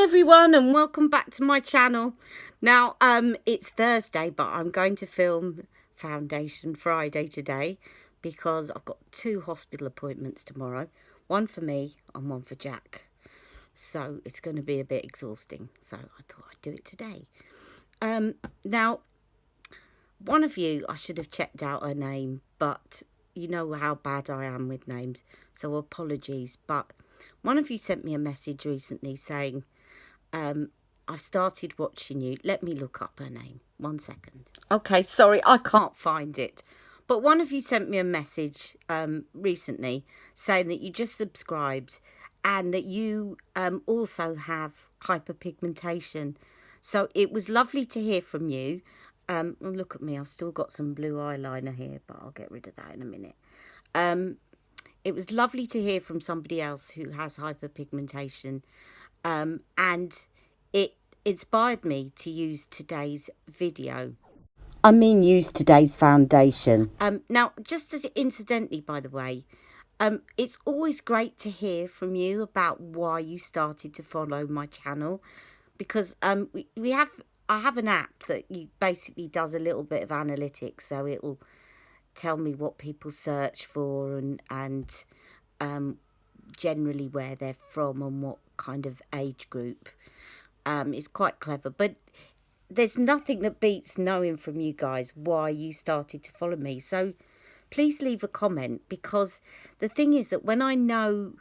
everyone, and welcome back to my channel. Now it's Thursday, but I'm going to film Foundation Friday today because I've got 2 hospital appointments tomorrow, one for me and one for Jack, so it's going to be a bit exhausting, so I thought I'd do it today. Now one of you, I should have checked out her name, but you know how bad I am with names, so apologies, but one of you sent me a message recently saying, I've started watching you. Let me look up her name. 1 second. Okay, sorry, I can't find it. But one of you sent me a message recently saying that you just subscribed and that you also have hyperpigmentation. So it was lovely to hear from you. Look at me, I've still got some blue eyeliner here, but I'll get rid of that in a minute. It was lovely to hear from somebody else who has hyperpigmentation, and it inspired me to use today's video. I mean use today's foundation. Now, just as incidentally, by the way, it's always great to hear from you about why you started to follow my channel, because I have an app that basically does a little bit of analytics, so it'll tell me what people search for and generally where they're from and what kind of age group. It's quite clever, but there's nothing that beats knowing from you guys why you started to follow me. So please leave a comment, because the thing is that when I know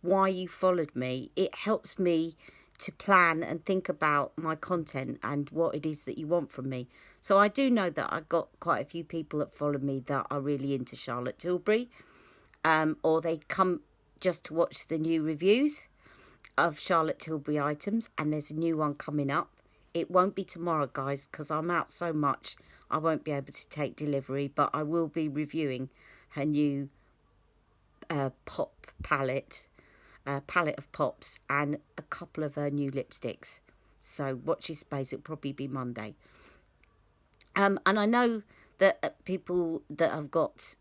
why you followed me, it helps me to plan and think about my content and what it is that you want from me. So I do know that I've got quite a few people that follow me that are really into Charlotte Tilbury, or they come just to watch the new reviews of Charlotte Tilbury items, and there's a new one coming up. It won't be tomorrow, guys, because I'm out so much I won't be able to take delivery, but I will be reviewing her new pop palette of pops, and a couple of her new lipsticks. So watch this space, it'll probably be Monday. And I know that people that have got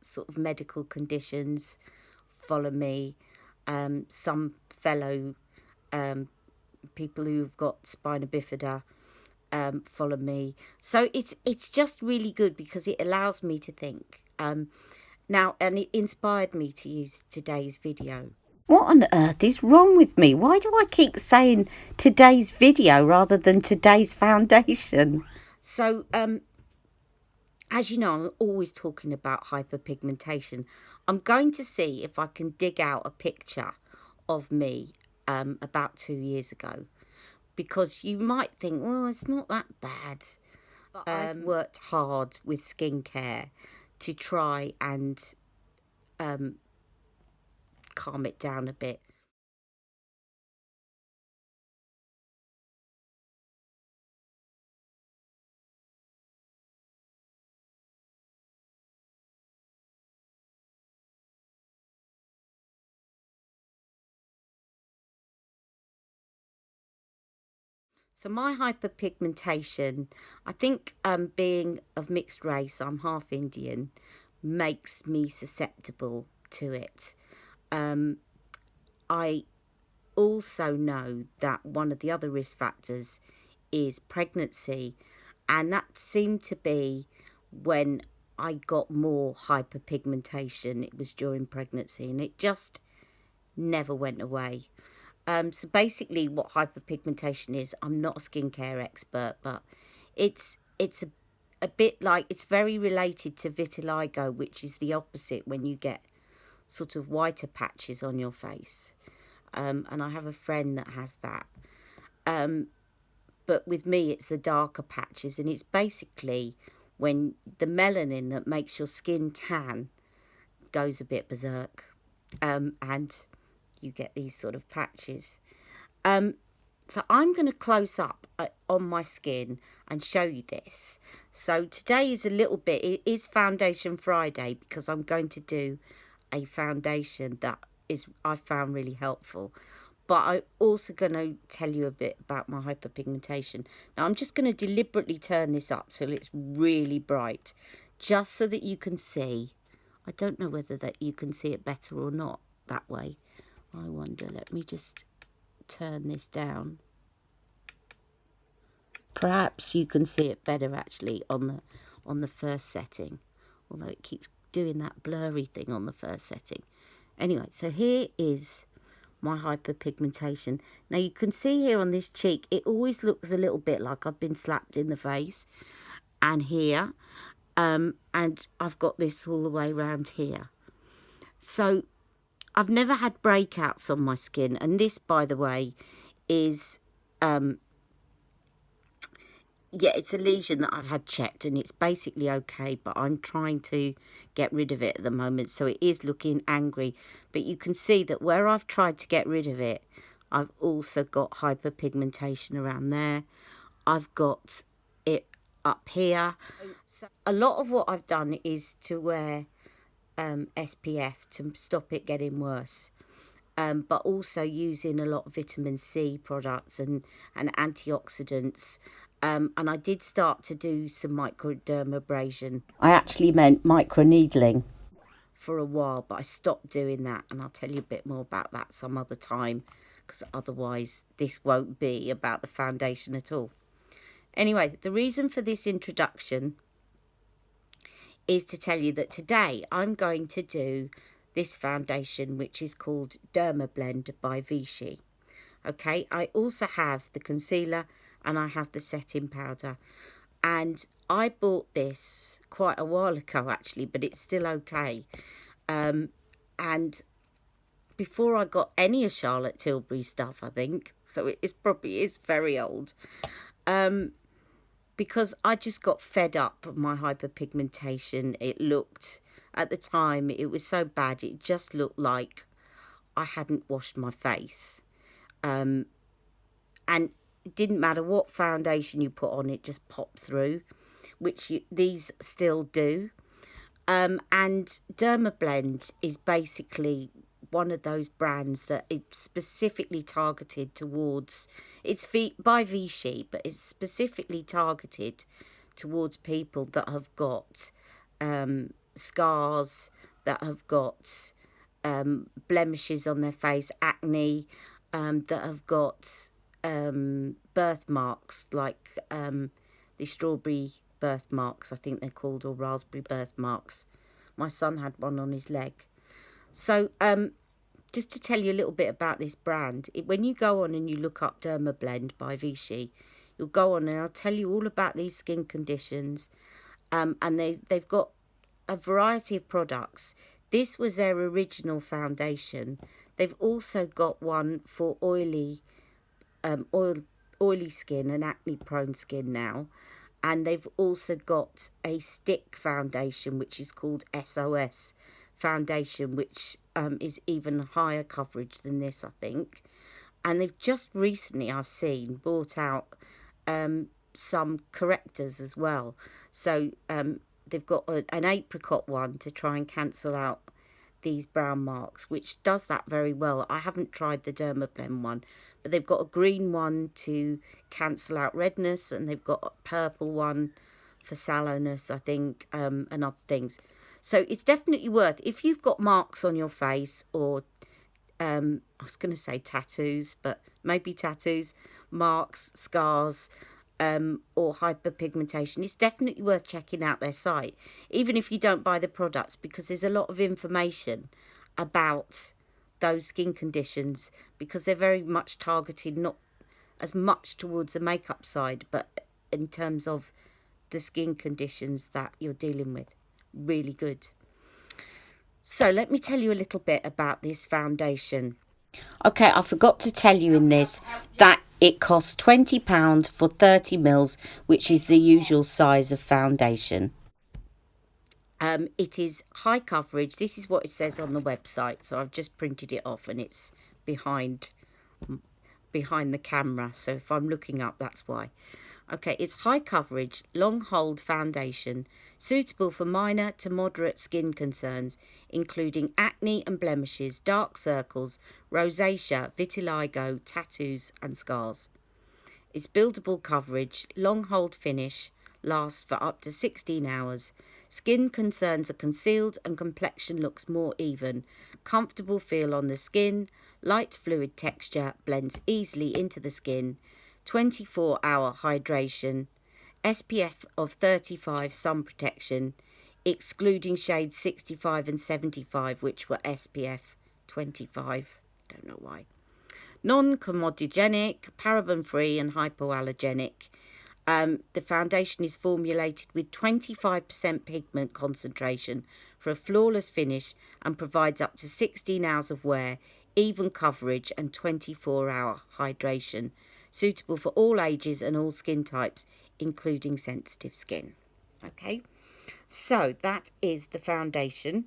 sort of medical conditions follow me. Some fellow people who've got spina bifida follow me. So it's just really good because it allows me to think. Now, and it inspired me to use today's video. What on earth is wrong with me? Why do I keep saying today's video rather than today's foundation? So, as you know, I'm always talking about hyperpigmentation. I'm going to see if I can dig out a picture of me about 2 years ago, because you might think, well, it's not that bad. But I've worked hard with skincare to try and calm it down a bit. So my hyperpigmentation, I think being of mixed race, I'm half Indian, makes me susceptible to it. I also know that one of the other risk factors is pregnancy, and that seemed to be when I got more hyperpigmentation. It was during pregnancy, and it just never went away. So basically what hyperpigmentation is, I'm not a skincare expert, but it's a bit like, it's very related to vitiligo, which is the opposite, when you get sort of whiter patches on your face. And I have a friend that has that. But with me, it's the darker patches, and it's basically when the melanin that makes your skin tan goes a bit berserk, and you get these sort of patches. So I'm going to close up on my skin and show you this. So today is a little bit, it is Foundation Friday, because I'm going to do a foundation that I found really helpful. But I'm also going to tell you a bit about my hyperpigmentation. Now I'm just going to deliberately turn this up till it's really bright, just so that you can see. I don't know whether that you can see it better or not that way. I wonder, let me just turn this down. Perhaps you can see it better actually on the first setting, although it keeps doing that blurry thing on the first setting. Anyway, so here is my hyperpigmentation. Now you can see here on this cheek, it always looks a little bit like I've been slapped in the face, and here, and I've got this all the way around here. So I've never had breakouts on my skin, and this, by the way, is yeah, it's a lesion that I've had checked, and it's basically okay, but I'm trying to get rid of it at the moment, so it is looking angry. But you can see that where I've tried to get rid of it, I've also got hyperpigmentation around there. I've got it up here. So a lot of what I've done is to wear SPF to stop it getting worse. But also using a lot of vitamin C products and antioxidants. And I did start to do some microdermabrasion. I actually meant microneedling for a while, but I stopped doing that, and I'll tell you a bit more about that some other time, because otherwise this won't be about the foundation at all. Anyway, the reason for this introduction is to tell you that today I'm going to do this foundation, which is called Dermablend by Fushi. Okay, I also have the concealer and I have the setting powder, and I bought this quite a while ago actually, but it's still okay. And before I got any of Charlotte Tilbury stuff, I think, so it probably is very old, because I just got fed up of my hyperpigmentation. It looked, at the time, it was so bad, it just looked like I hadn't washed my face. And it didn't matter what foundation you put on, it just popped through, which these still do. And Dermablend is basically one of those brands that it's specifically targeted towards. It's by Fushi, but it's specifically targeted towards people that have got scars, that have got blemishes on their face, acne, that have got birthmarks, like the strawberry birthmarks, I think they're called, or raspberry birthmarks. My son had one on his leg. So just to tell you a little bit about this brand, when you go on and you look up Dermablend by Fushi, you'll go on and I'll tell you all about these skin conditions, and they've got a variety of products. This was their original foundation. They've also got one for oily skin and acne prone skin now, and they've also got a stick foundation which is called SOS foundation, which is even higher coverage than this, I think. And they've just recently, I've seen, brought out some correctors as well. So they've got an apricot one to try and cancel out these brown marks, which does that very well. I haven't tried the Dermablend one, but they've got a green one to cancel out redness, and they've got a purple one for sallowness, I think, and other things. So it's definitely worth, if you've got marks on your face, or I was going to say tattoos, but maybe tattoos, marks, scars, or hyperpigmentation, it's definitely worth checking out their site, even if you don't buy the products, because there's a lot of information about those skin conditions, because they're very much targeted not as much towards the makeup side, but in terms of the skin conditions that you're dealing with. Really good. So let me tell you a little bit about this foundation. Okay, I forgot to tell you in this that it costs £20 for 30 mils, which is the usual size of foundation. It is high coverage. This is what it says on the website, so I've just printed it off, and it's behind the camera, so if I'm looking up, that's why. Okay, it's high coverage, long hold foundation, suitable for minor to moderate skin concerns, including acne and blemishes, dark circles, rosacea, vitiligo, tattoos and scars. It's buildable coverage, long hold finish, lasts for up to 16 hours, Skin concerns are concealed and complexion looks more even. Comfortable feel on the skin. Light fluid texture blends easily into the skin. 24-hour hydration. SPF of 35 sun protection, excluding shades 65 and 75, which were SPF 25. Don't know why. Non-comedogenic, paraben-free and hypoallergenic. The foundation is formulated with 25% pigment concentration for a flawless finish and provides up to 16 hours of wear, even coverage and 24-hour hydration. Suitable for all ages and all skin types, including sensitive skin. Okay, so that is the foundation.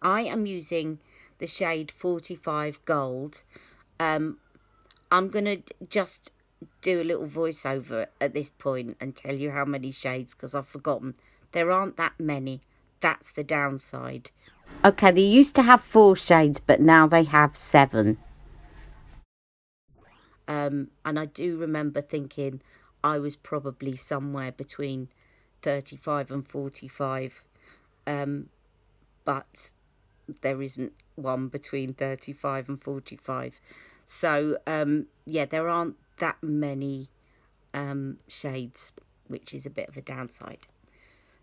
I am using the shade 45 Gold. I'm going to just do a little voiceover at this point and tell you how many shades, because I've forgotten. There aren't that many. That's the downside. Okay, they used to have 4 shades, but now they have 7. And I do remember thinking I was probably somewhere between 35 and 45. But there isn't one between 35 and 45. So, yeah, there aren't that many shades, which is a bit of a downside.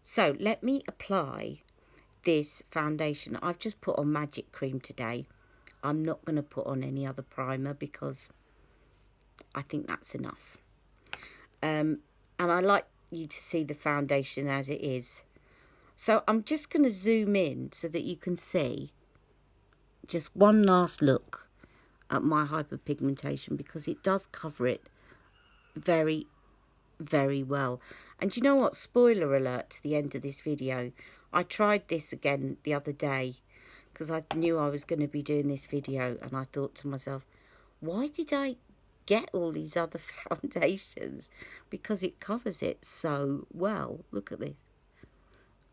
So let me apply this foundation. I've just put on Magic Cream today. I'm not going to put on any other primer because I think that's enough. And I like you to see the foundation as it is. So I'm just going to zoom in so that you can see just one last look at my hyperpigmentation, because it does cover it very, very well. And you know what? Spoiler alert to the end of this video. I tried this again the other day because I knew I was going to be doing this video, and I thought to myself, why did I get all these other foundations? Because it covers it so well. Look at this.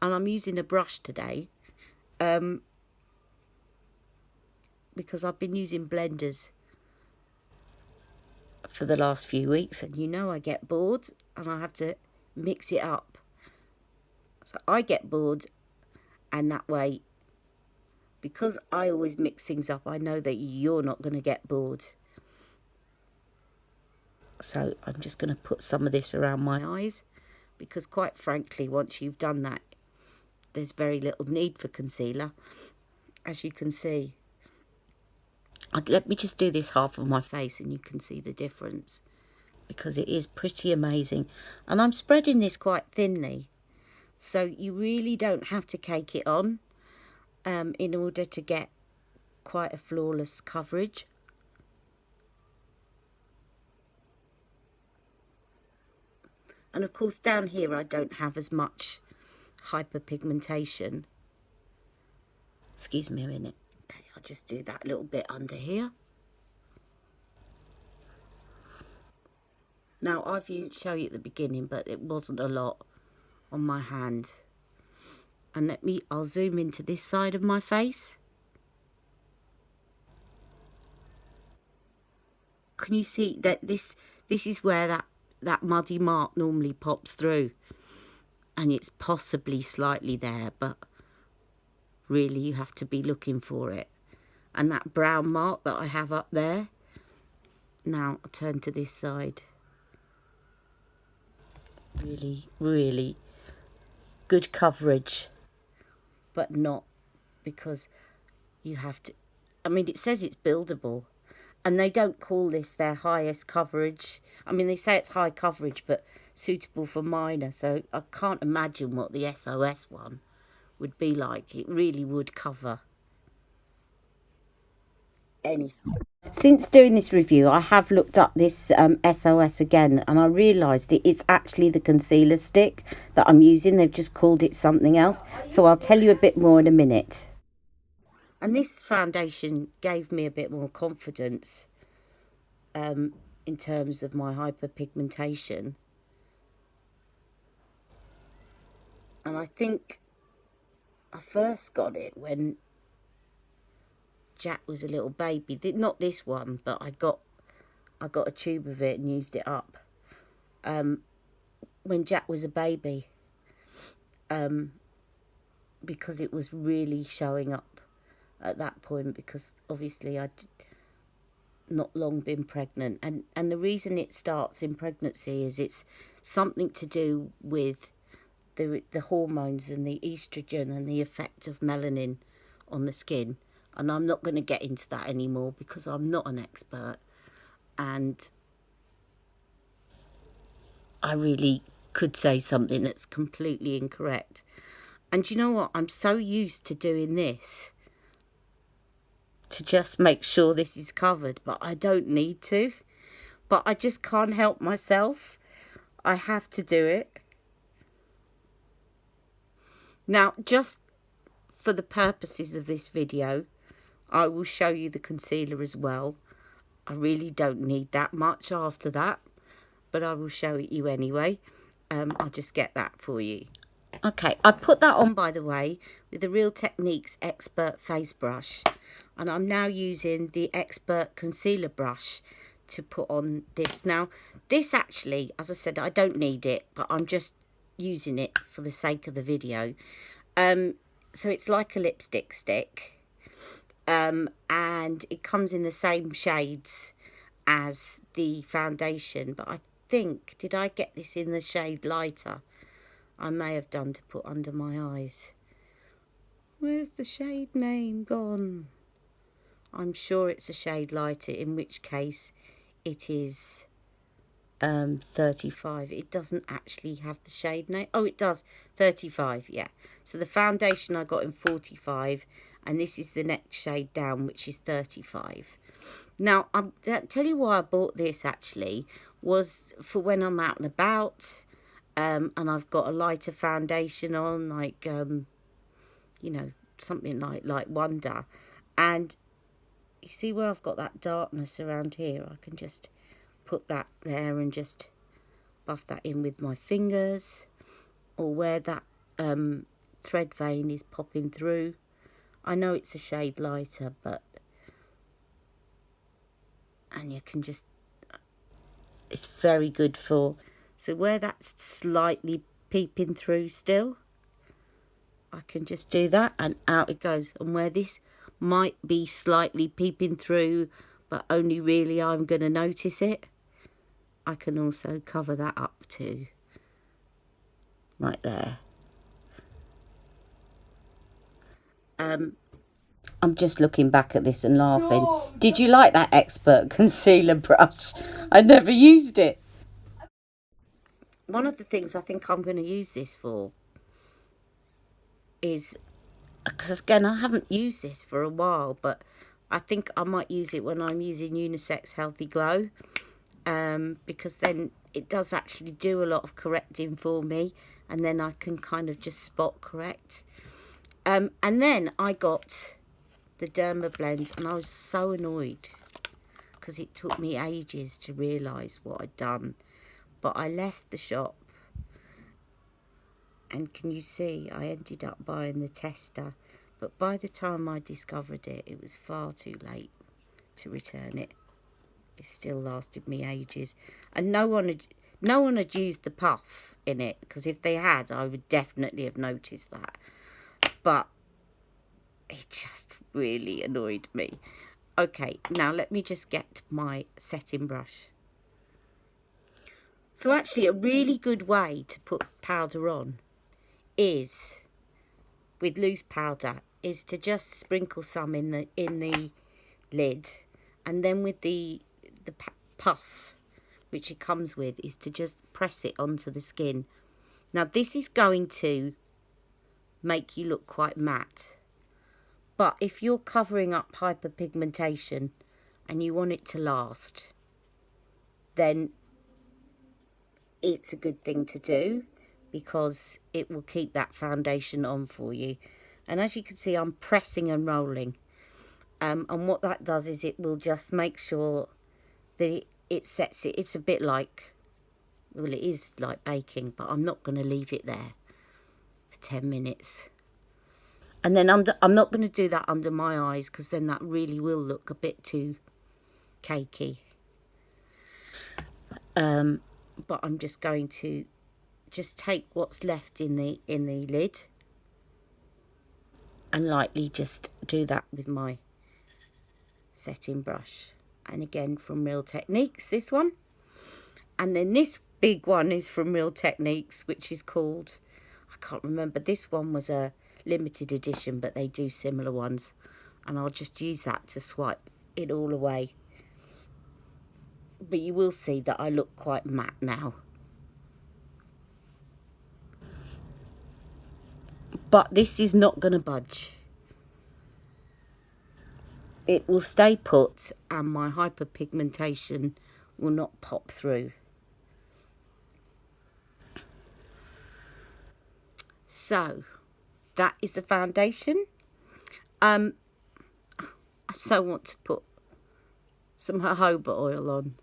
And I'm using a brush today because I've been using blenders for the last few weeks, and you know I get bored and I have to mix it up. So I get bored, and that way, because I always mix things up, I know that you're not going to get bored. So I'm just going to put some of this around my eyes, because quite frankly, once you've done that, there's very little need for concealer, as you can see. Let me just do this half of my face and you can see the difference, because it is pretty amazing. And I'm spreading this quite thinly, so you really don't have to cake it on in order to get quite a flawless coverage. And of course down here I don't have as much hyperpigmentation. Excuse me a minute. Okay, I'll just do that little bit under here. Now I've used show you at the beginning, but it wasn't a lot on my hand. And I'll zoom into this side of my face. Can you see that this is where that muddy mark normally pops through, and it's possibly slightly there, but really you have to be looking for it. And that brown mark that I have up there. Now I'll turn to this side. Really, really good coverage, but not, because you have to, I mean, it says it's buildable, and they don't call this their highest coverage. I mean, they say it's high coverage, but suitable for minor, so I can't imagine what the SOS one would be like. It really would cover anything. Since doing this review, I have looked up this SOS again, and I realised that it's actually the concealer stick that I'm using. They've just called it something else, so I'll tell you a bit more in a minute. And this foundation gave me a bit more confidence in terms of my hyperpigmentation. And I think I first got it when Jack was a little baby. Not this one, but I got a tube of it and used it up when Jack was a baby. because it was really showing up at that point, because obviously I'd not long been pregnant, and the reason it starts in pregnancy is it's something to do with the hormones and the estrogen and the effect of melanin on the skin. And I'm not going to get into that anymore because I'm not an expert, and I really could say something that's completely incorrect. And you know what? I'm so used to doing this to just make sure this is covered, but I don't need to. But I just can't help myself. I have to do it. Now, just for the purposes of this video, I will show you the concealer as well. I really don't need that much after that, but I will show it you anyway. I'll just get that for you. Okay, I put that on, by the way, with the Real Techniques Expert Face Brush. And I'm now using the Expert Concealer Brush to put on this. Now, this actually, as I said, I don't need it, but I'm just using it for the sake of the video. So it's like a lipstick stick. And it comes in the same shades as the foundation. But I think, did I get this in the shade lighter? I may have done, to put under my eyes. Where's the shade name gone? I'm sure it's a shade lighter, in which case it is 35. It doesn't actually have the shade name. Oh, it does. 35, yeah. So the foundation I got in 45, and this is the next shade down, which is 35. Now, I'll tell you why I bought this, actually, was for when I'm out and about. And I've got a lighter foundation on, like, you know, something like Wonder. And you see where I've got that darkness around here? I can just put that there and just buff that in with my fingers. Or where that thread vein is popping through. I know it's a shade lighter, but... And you can just... It's very good for... So where that's slightly peeping through still, I can just do that and out it goes. And where this might be slightly peeping through, but only really I'm going to notice it, I can also cover that up too. Right there. I'm just looking back at this and laughing. No. Did you like that Expert Concealer brush? I never used it. One of the things I think I'm going to use this for is, because again, I haven't used this for a while, but I think I might use it when I'm using Unisex Healthy Glow, because then it does actually do a lot of correcting for me, and then I can kind of just spot correct. And then I got the Dermablend, and I was so annoyed because it took me ages to realise what I'd done. But I left the shop, and can you see, I ended up buying the tester. But by the time I discovered it, it was far too late to return it. It still lasted me ages. And no one had used the puff in it, because if they had, I would definitely have noticed that. But it just really annoyed me. Okay, now let me just get my setting brush. So actually a really good way to put powder on is, with loose powder, is to just sprinkle some in the lid, and then with the puff, which it comes with, is to just press it onto the skin. Now this is going to make you look quite matte, but if you're covering up hyperpigmentation and you want it to last, then it's a good thing to do, because it will keep that foundation on for you. And as you can see, I'm pressing and rolling, and what that does is it will just make sure that it sets it. It's a bit like, well, it is like baking, but I'm not going to leave it there for 10 minutes. And then I'm not going to do that under my eyes, because then that really will look a bit too cakey. But I'm just going to just take what's left in the lid and lightly just do that with my setting brush. And again, from Real Techniques, this one. And then this big one is from Real Techniques, which is called, I can't remember, this one was a limited edition, but they do similar ones. And I'll just use that to swipe it all away. But you will see that I look quite matte now. But this is not going to budge. It will stay put and my hyperpigmentation will not pop through. So that is the foundation. I so want to put some jojoba oil on.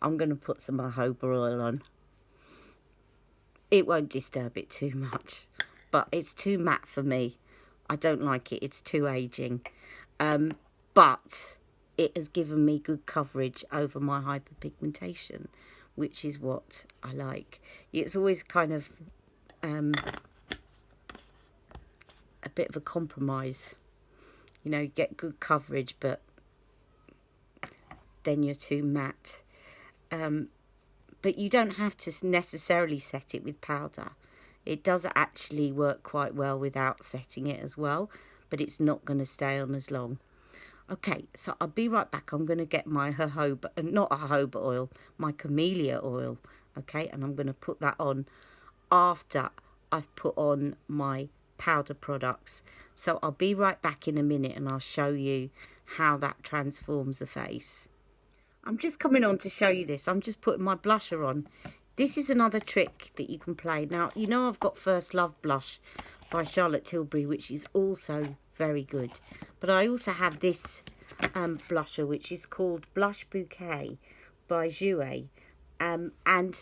I'm going to put some jojoba oil on. It won't disturb it too much, but it's too matte for me. I don't like it. It's too aging. But it has given me good coverage over my hyperpigmentation, which is what I like. It's always kind of a bit of a compromise. You know, you get good coverage, but then you're too matte. But you don't have to necessarily set it with powder. It does actually work quite well without setting it as well, but it's not going to stay on as long. Okay, so I'll be right back. I'm going to get my not jojoba oil, my Camellia oil, okay? And I'm going to put that on after I've put on my powder products. So I'll be right back in a minute and I'll show you how that transforms the face. I'm just coming on to show you this. I'm just putting my blusher on. This is another trick that you can play. Now, you know I've got First Love blush by Charlotte Tilbury, which is also very good. But I also have this blusher, which is called Blush Bouquet by Jouer. And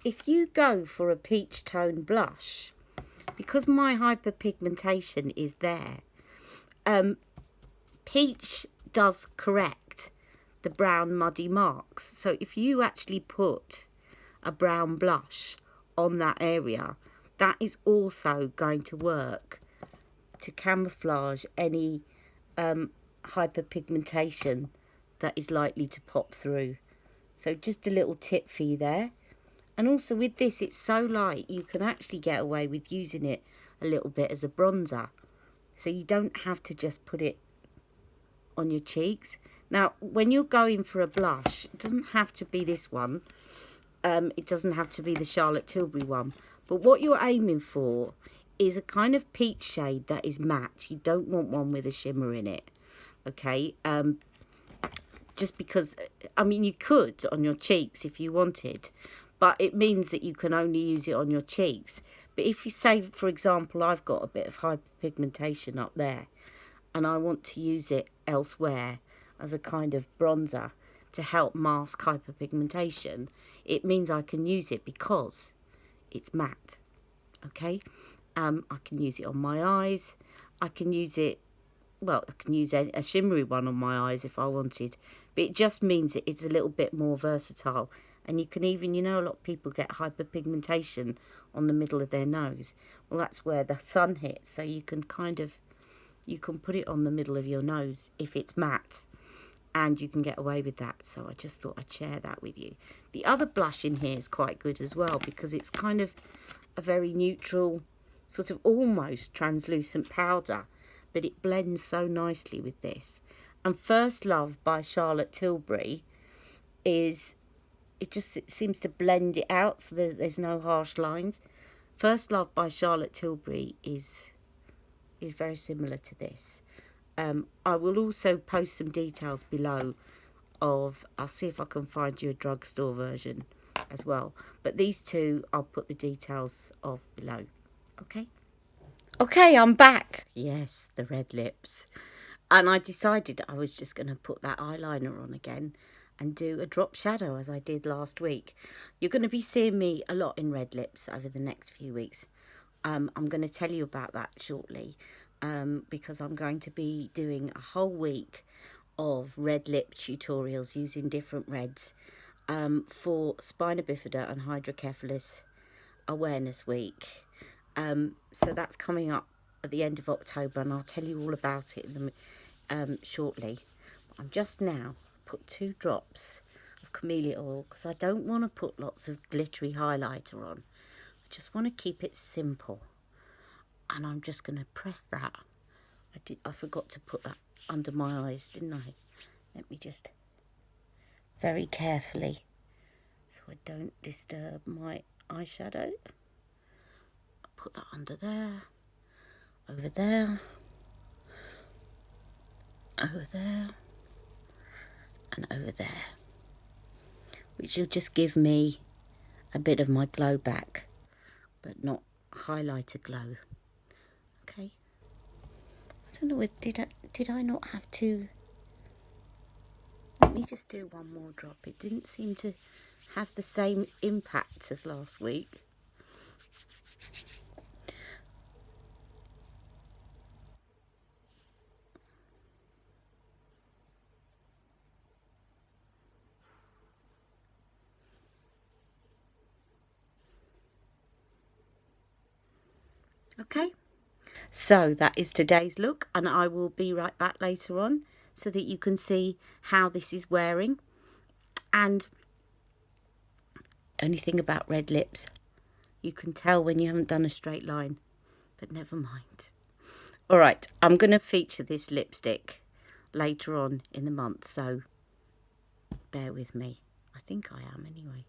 if you go for a peach tone blush, because my hyperpigmentation is there, peach does correct the brown muddy marks. So if you actually put a brown blush on that area, that is also going to work to camouflage any hyperpigmentation that is likely to pop through. So just a little tip for you there. And also with this, it's so light, you can actually get away with using it a little bit as a bronzer. So you don't have to just put it on your cheeks. Now, when you're going for a blush, it doesn't have to be this one. It doesn't have to be the Charlotte Tilbury one. But what you're aiming for is a kind of peach shade that is matte. You don't want one with a shimmer in it. Okay? Just because, I mean, you could on your cheeks if you wanted. But it means that you can only use it on your cheeks. But if you say, for example, I've got a bit of hyperpigmentation up there and I want to use it elsewhere as a kind of bronzer to help mask hyperpigmentation, it means I can use it because it's matte. Okay? I can use it on my eyes. I can use it, well, I can use a shimmery one on my eyes if I wanted. But it just means that it's a little bit more versatile. And you can even, you know, a lot of people get hyperpigmentation on the middle of their nose. Well, that's where the sun hits. So you can kind of, you can put it on the middle of your nose if it's matte. And you can get away with that. So I just thought I'd share that with you. The other blush in here is quite good as well, because it's kind of a very neutral, sort of almost translucent powder. But it blends so nicely with this. And First Love by Charlotte Tilbury is, it seems to blend it out so that there's no harsh lines. First Love by Charlotte Tilbury is very similar to this. I will also post some details below of, I'll see if I can find you a drugstore version as well. But these two, I'll put the details of below. Okay? Okay, I'm back. Yes, the red lips. And I decided I was just going to put that eyeliner on again and do a drop shadow as I did last week. You're going to be seeing me a lot in red lips over the next few weeks. I'm going to tell you about that shortly because I'm going to be doing a whole week of red lip tutorials using different reds. for Spina Bifida and Hydrocephalus Awareness Week. So that's coming up at the end of October, and I'll tell you all about it shortly. I'm just now put 2 drops of Camellia oil because I don't want to put lots of glittery highlighter on. I just want to keep it simple, and I'm just going to press that. I forgot to put that under my eyes, didn't I? Let me just very carefully, so I don't disturb my eyeshadow. Put that under there, over there, over there, and over there, which will just give me a bit of my glow back, but not highlighter glow. Okay. I don't know, did I not have to? Let me just do one more drop. It didn't seem to have the same impact as last week. Okay, so that is today's look, and I will be right back later on so that you can see how this is wearing. And only thing about red lips, you can tell when you haven't done a straight line, but never mind. All right, I'm going to feature this lipstick later on in the month, so bear with me. I think I am anyway.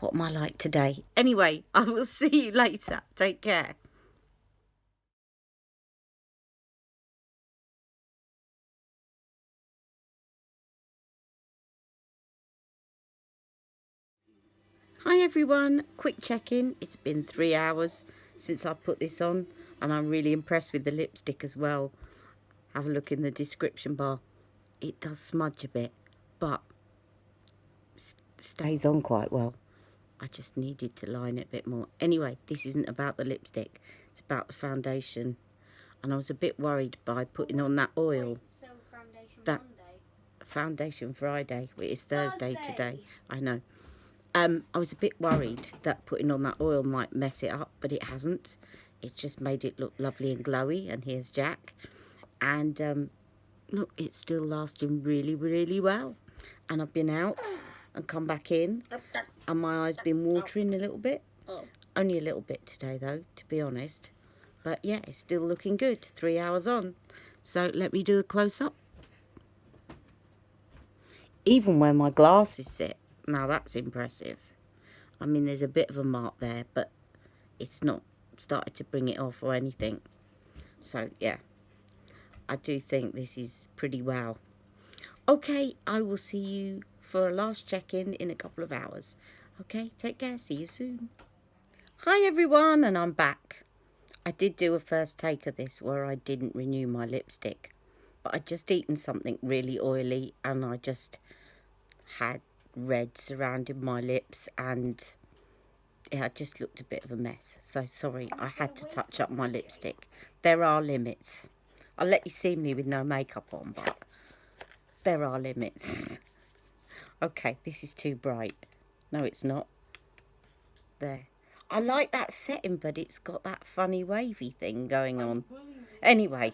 What am I like today? Anyway, I will see you later. Take care. Hi everyone, quick check-in. It's been 3 hours since I put this on, and I'm really impressed with the lipstick as well. Have a look in the description bar. It does smudge a bit, but stays on quite well. I just needed to line it a bit more. Anyway, this isn't about the lipstick, it's about the foundation. And I was a bit worried by putting on that oil. So foundation that Monday? Foundation Friday. It's Thursday today. I know. I was a bit worried that putting on that oil might mess it up, but it hasn't. It just made it look lovely and glowy. And here's Jack. And look, it's still lasting really, really well. And I've been out and come back in, and my eye's been watering a little bit. Only a little bit today, though, to be honest. But yeah, it's still looking good. 3 hours on. So let me do a close-up. Even where my glasses sit. Now that's impressive. I mean, there's a bit of a mark there, but it's not started to bring it off or anything. So yeah, I do think this is pretty wow. Okay, I will see you for a last check-in in a couple of hours. Okay, take care. See you soon. Hi everyone, and I'm back. I did do a first take of this where I didn't renew my lipstick, but I'd just eaten something really oily and I just had red surrounding my lips, and it just looked a bit of a mess. So sorry, I had to touch up my lipstick. There are limits. I'll let you see me with no makeup on, but there are limits. Okay, this is too bright. No, it's not. There. I like that setting, but it's got that funny wavy thing going on. Anyway,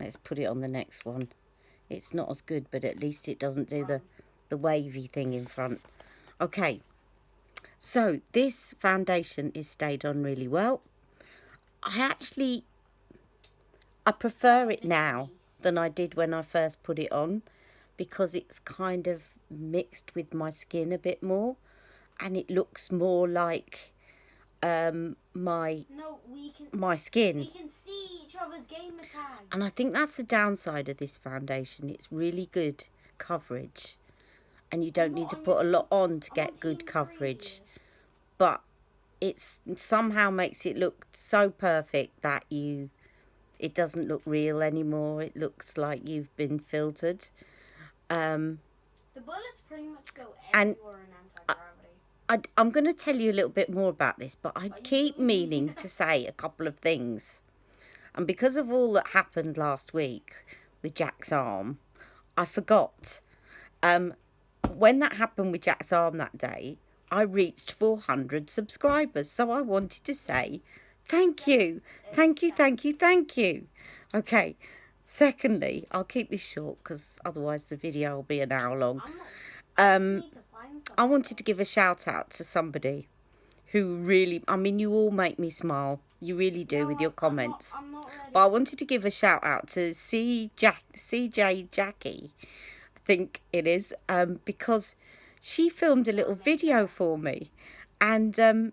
let's put it on the next one. It's not as good, but at least it doesn't do the wavy thing in front. Okay, so this foundation is stayed on really well. I prefer it now than I did when I first put it on, because it's kind of mixed with my skin a bit more, and it looks more like my skin. We can see each other's gamer tag. And I think that's the downside of this foundation. It's really good coverage, and you don't need to put a lot on to get good coverage, but it somehow makes it look so perfect that it doesn't look real anymore. It looks like you've been filtered. The bullets pretty much go everywhere in anti-gravity. I'm going to tell you a little bit more about this, but I keep meaning to say a couple of things. And because of all that happened last week with Jack's arm, I forgot. when that happened with Jack's arm that day, I reached 400 subscribers. So I wanted to say thank you. Thank you, thank you, thank you. Okay. Secondly, I'll keep this short because otherwise the video will be an hour long. I wanted to give a shout out to somebody who really, I mean, you all make me smile. You really do with your comments. But I wanted to give a shout out to CJ Jackie, I think it is, because she filmed a little video for me and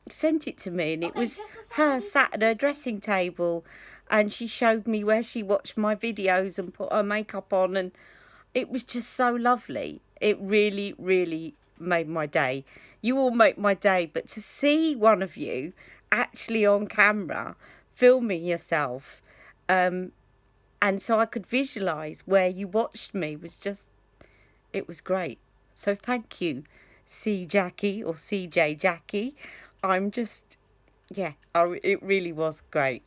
sent it to me, and it was her sat at her dressing table, and she showed me where she watched my videos and put her makeup on, and it was just so lovely. It really, really made my day. You all make my day, but to see one of you actually on camera filming yourself, and so I could visualise where you watched me, was just, it was great. So thank you, C Jackie or CJ Jackie. I'm just, yeah, it really was great.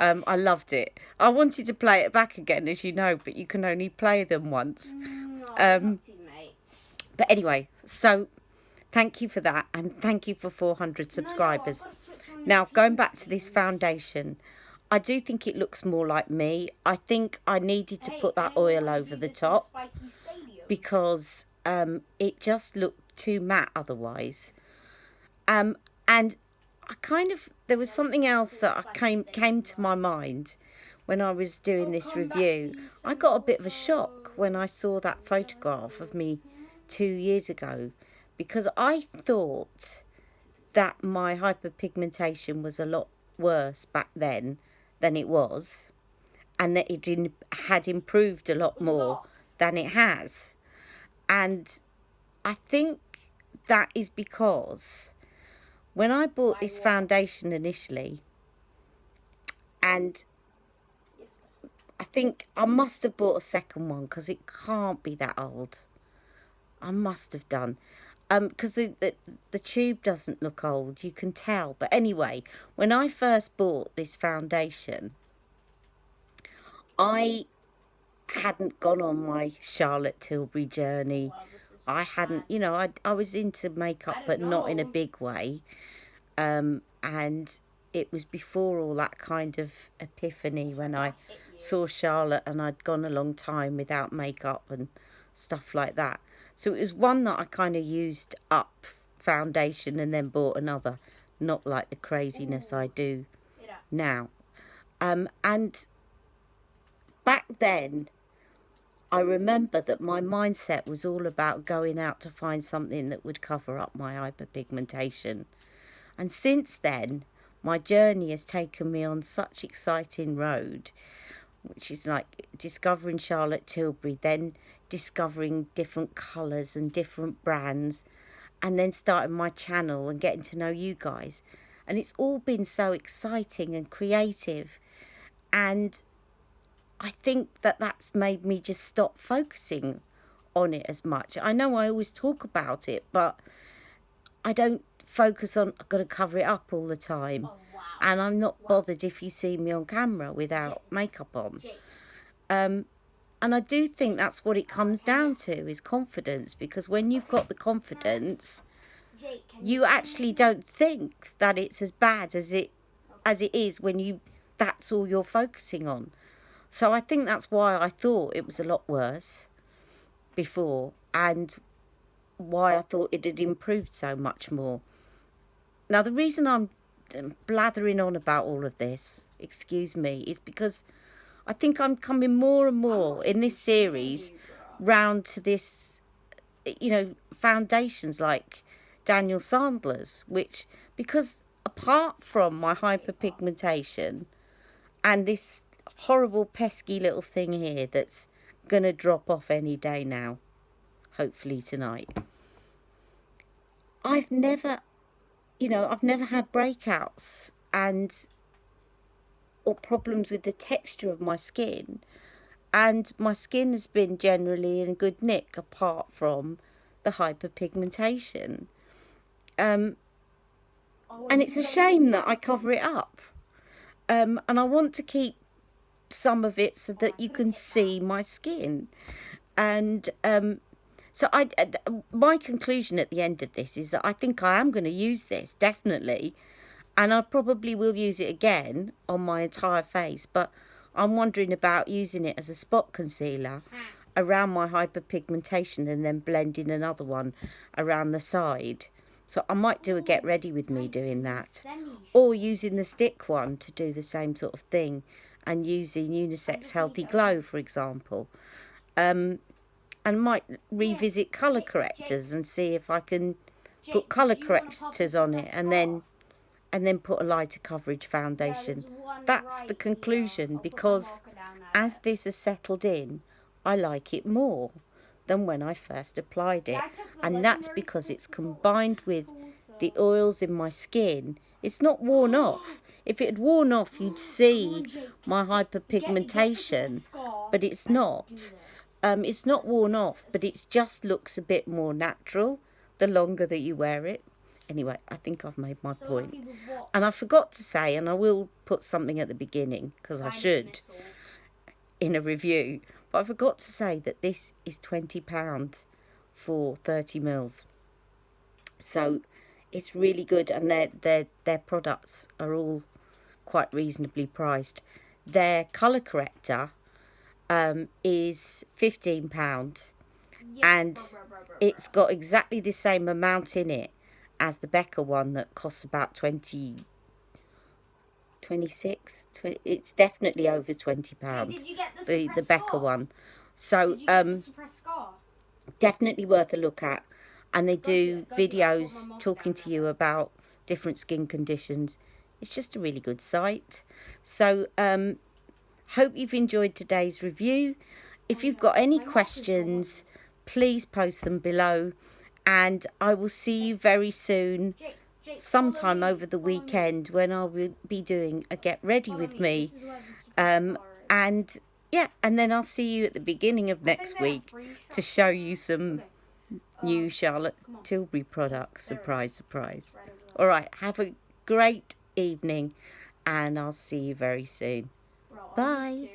I loved it. I wanted to play it back again, as you know, but you can only play them once. But anyway, so thank you for that, and thank you for 400 subscribers. Now, going back to this foundation, I do think it looks more like me. I think I needed to put that oil over the top because it just looked too matte otherwise. And I kind of, there was something else that came to my mind when I was doing this review. I got a bit of a shock when I saw that photograph of me 2 years ago, because I thought that my hyperpigmentation was a lot worse back then than it was, and that it had improved a lot more than it has. And I think that is because when I bought this foundation initially, and I think I must have bought a second one because it can't be that old. I must have done. Because the tube doesn't look old, you can tell. But anyway, when I first bought this foundation, I hadn't gone on my Charlotte Tilbury journey. I hadn't, you know, I was into makeup, but not in a big way. And it was before all that kind of epiphany when I saw Charlotte, and I'd gone a long time without makeup and stuff like that. So it was one that I kind of used up foundation and then bought another, not like the craziness I do now. And back then, I remember that my mindset was all about going out to find something that would cover up my hyperpigmentation. And since then, my journey has taken me on such exciting road, which is like discovering Charlotte Tilbury, then discovering different colours and different brands, and then starting my channel and getting to know you guys. And it's all been so exciting and creative, and I think that that's made me just stop focusing on it as much. I know I always talk about it, but I don't focus on, I've got to cover it up all the time. And I'm not bothered if you see me on camera without makeup on. And I do think that's what it comes down to, is confidence. Because when you've got the confidence, you actually don't think that it's as bad as it is when that's all you're focusing on. So I think that's why I thought it was a lot worse before, and why I thought it had improved so much more. Now, the reason I'm blathering on about all of this, excuse me, is because I think I'm coming more and more in this series round to this, you know, foundations like Daniel Sandler's, which, because apart from my hyperpigmentation and this horrible pesky little thing here that's going to drop off any day now, hopefully tonight, I've never had breakouts or problems with the texture of my skin, and my skin has been generally in a good nick apart from the hyperpigmentation. And it's a shame that I cover it up. And I want to keep some of it so that you can see my skin. And So my conclusion at the end of this is that I think I am going to use this, definitely. And I probably will use it again on my entire face. But I'm wondering about using it as a spot concealer around my hyperpigmentation and then blending another one around the side. So I might do a get ready with me doing that. Or using the stick one to do the same sort of thing. And using Unisex Healthy Glow, for example. And might revisit colour correctors and see if I can put colour correctors on it and then put a lighter coverage foundation. That's the conclusion, because as this has settled in, I like it more than when I first applied it. And that's because it's combined with the oils in my skin. It's not worn off. If it had worn off, you'd see my hyperpigmentation, but it's not. It's not worn off, but it just looks a bit more natural the longer that you wear it. Anyway, I think I've made my point. And I forgot to say, and I will put something at the beginning, because I should, in a review, but I forgot to say that this is £20 for 30 mils. So it's really good, and their products are all quite reasonably priced. Their colour corrector is £15, and it's got exactly the same amount in it as the Becca one that costs about 26. It's definitely over £20. Did you get the Becca one. So Did you get the suppressed scar? definitely worth a look at. And they do videos talking to you about different skin conditions. It's just a really good site. So hope you've enjoyed today's review. If you've got any questions, please post them below, and I will see you very soon, sometime over the weekend, when I will be doing a get ready with me. And yeah, and then I'll see you at the beginning of next week to show you some new Charlotte Tilbury products. Surprise, surprise. All right, have a great evening, and I'll see you very soon. Bye.